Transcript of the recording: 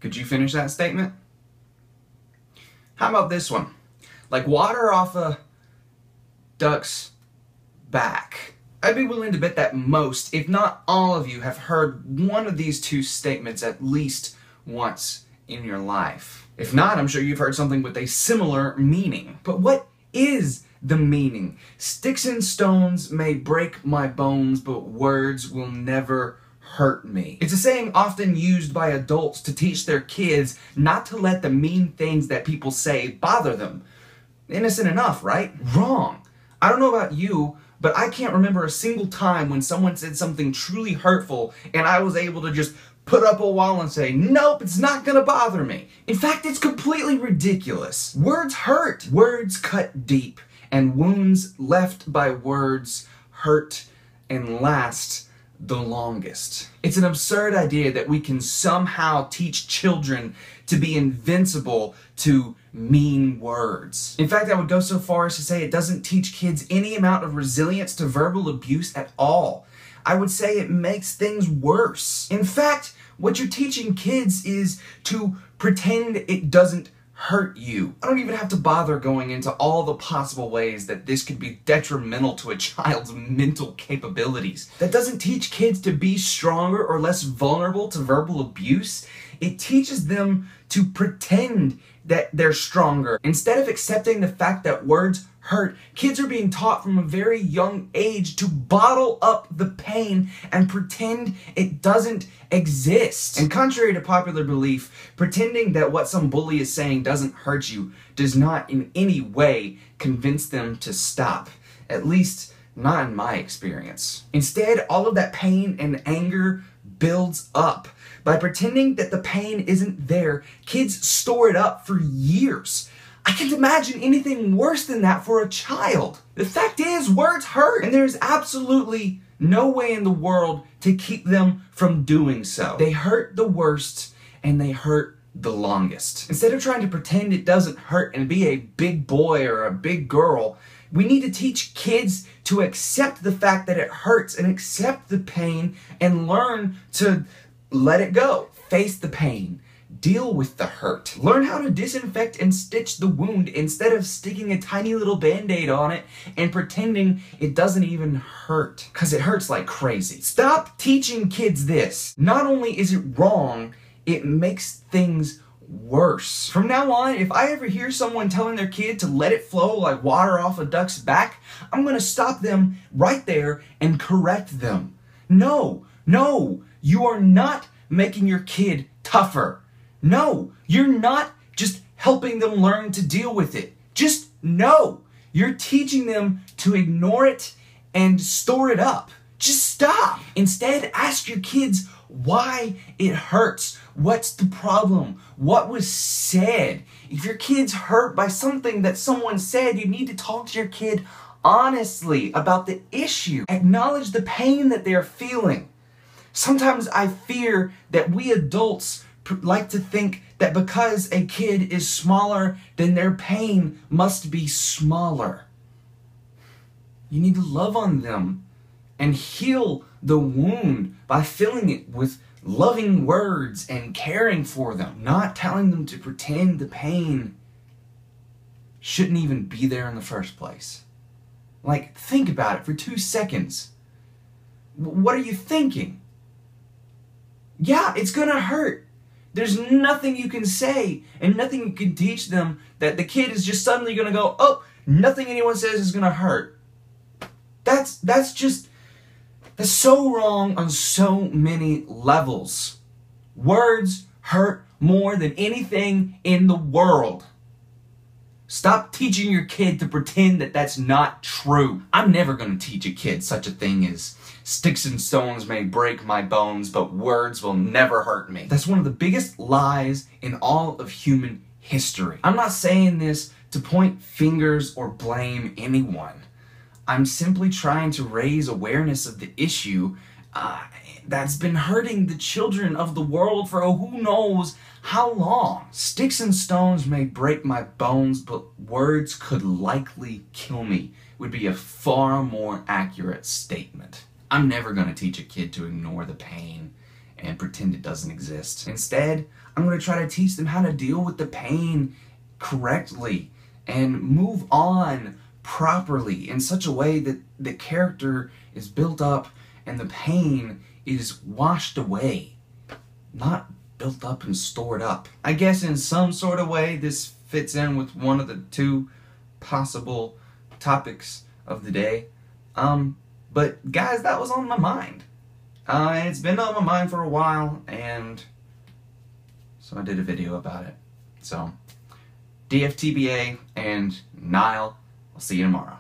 Could you finish that statement? How about this one? Like water off a duck's back. I'd be willing to bet that most, if not all of you, have heard one of these two statements at least once in your life. If not, I'm sure you've heard something with a similar meaning. But what is the meaning? Sticks and stones may break my bones, but words will never hurt me. It's a saying often used by adults to teach their kids not to let the mean things that people say bother them. Innocent enough, right? Wrong. I don't know about you, but I can't remember a single time when someone said something truly hurtful and I was able to just put up a wall and say, nope, it's not gonna bother me. In fact, it's completely ridiculous. Words hurt. Words cut deep, and wounds left by words hurt and last the longest. It's an absurd idea that we can somehow teach children to be invincible to mean words. In fact, I would go so far as to say it doesn't teach kids any amount of resilience to verbal abuse at all. I would say it makes things worse. In fact, what you're teaching kids is to pretend it doesn't hurt you. I don't even have to bother going into all the possible ways that this could be detrimental to a child's mental capabilities. That doesn't teach kids to be stronger or less vulnerable to verbal abuse. It teaches them to pretend that they're stronger. Instead of accepting the fact that words hurt, kids are being taught from a very young age to bottle up the pain and pretend it doesn't exist. And contrary to popular belief, pretending that what some bully is saying doesn't hurt you does not in any way convince them to stop. At least, not in my experience. Instead, all of that pain and anger builds up. By pretending that the pain isn't there, kids store it up for years. I can't imagine anything worse than that for a child. The fact is, words hurt, and there's absolutely no way in the world to keep them from doing so. They hurt the worst, and they hurt the longest. Instead of trying to pretend it doesn't hurt and be a big boy or a big girl, we need to teach kids to accept the fact that it hurts and accept the pain and learn to let it go. Face the pain. Deal with the hurt. Learn how to disinfect and stitch the wound instead of sticking a tiny little band-aid on it and pretending it doesn't even hurt. Because it hurts like crazy. Stop teaching kids this. Not only is it wrong, it makes things worse. From now on, if I ever hear someone telling their kid to let it flow like water off a duck's back, I'm gonna stop them right there and correct them. No, you are not making your kid tougher. No, you're not just helping them learn to deal with it. Just no. You're teaching them to ignore it and store it up. Just stop. Instead, ask your kids why it hurts. What's the problem? What was said? If your kid's hurt by something that someone said, you need to talk to your kid honestly about the issue. Acknowledge the pain that they're feeling. Sometimes I fear that we adults like to think that because a kid is smaller, then their pain must be smaller. You need to love on them and heal the wound by filling it with loving words and caring for them, not telling them to pretend the pain shouldn't even be there in the first place. Like, think about it for 2 seconds. What are you thinking? Yeah, it's gonna hurt. There's nothing you can say and nothing you can teach them that the kid is just suddenly gonna go, oh, nothing anyone says is gonna hurt. That's so wrong on so many levels. Words hurt more than anything in the world. Stop teaching your kid to pretend that that's not true. I'm never going to teach a kid such a thing as sticks and stones may break my bones, but words will never hurt me. That's one of the biggest lies in all of human history. I'm not saying this to point fingers or blame anyone. I'm simply trying to raise awareness of the issue that's been hurting the children of the world for who knows how long. Sticks and stones may break my bones, but words could likely kill me would be a far more accurate statement. I'm never going to teach a kid to ignore the pain and pretend it doesn't exist. Instead, I'm going to try to teach them how to deal with the pain correctly and move on properly in such a way that the character is built up and the pain is washed away, not built up and stored up. I guess in some sort of way this fits in with one of the two possible topics of the day. But guys, that was on my mind. And it's been on my mind for a while, and so I did a video about it. So, DFTBA and Nile, I'll see you tomorrow.